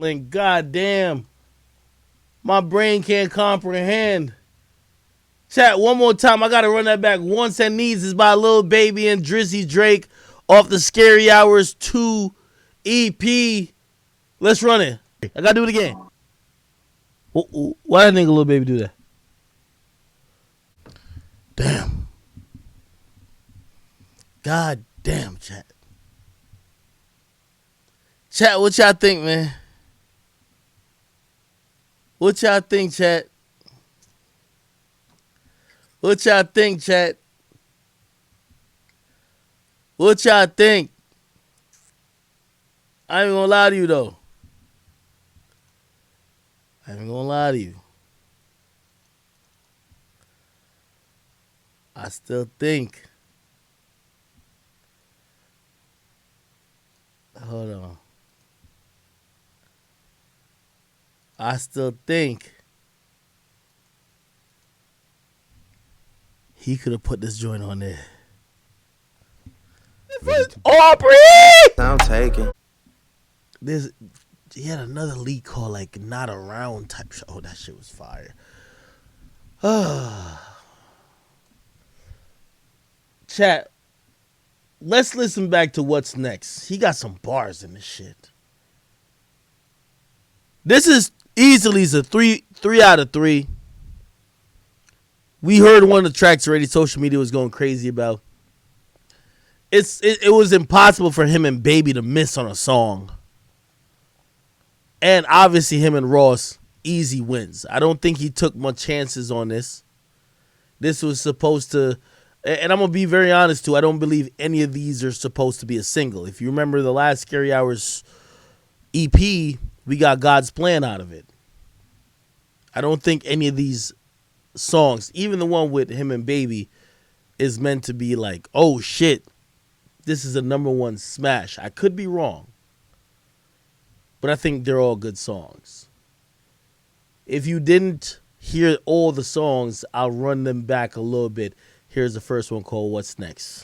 Like, goddamn, my brain can't comprehend. Chat, one more time. I gotta run that back. Wants and Needs is by Lil Baby and Drizzy Drake off the Scary Hours 2 EP. Let's run it. I gotta do it again. Why did I think Lil Baby do that? Damn. God damn, chat. Chat, what y'all think, man? What y'all think, chat? What y'all think, chat? What y'all think? I ain't gonna lie to you, though. I ain't gonna lie to you. I still think. Hold on. I still think he could have put this joint on there. Aubrey! I'm taking. He had another leak called like Not Around type show. Oh, that shit was fire. Chat, let's listen back to what's next. He got some bars in this shit. This is easily a three out of 3. We heard one of the tracks already. Social media was going crazy about. It was impossible for him and Baby to miss on a song. And obviously him and Ross, easy wins. I don't think he took much chances on this. This was supposed to, and I'm going to be very honest too, I don't believe any of these are supposed to be a single. If you remember the last Scary Hours EP, we got God's Plan out of it. I don't think any of these songs, even the one with him and Baby, is meant to be like, oh shit, this is a #1 smash. I could be wrong. But I think they're all good songs. If you didn't hear all the songs, I'll run them back a little bit. Here's the first one called What's Next.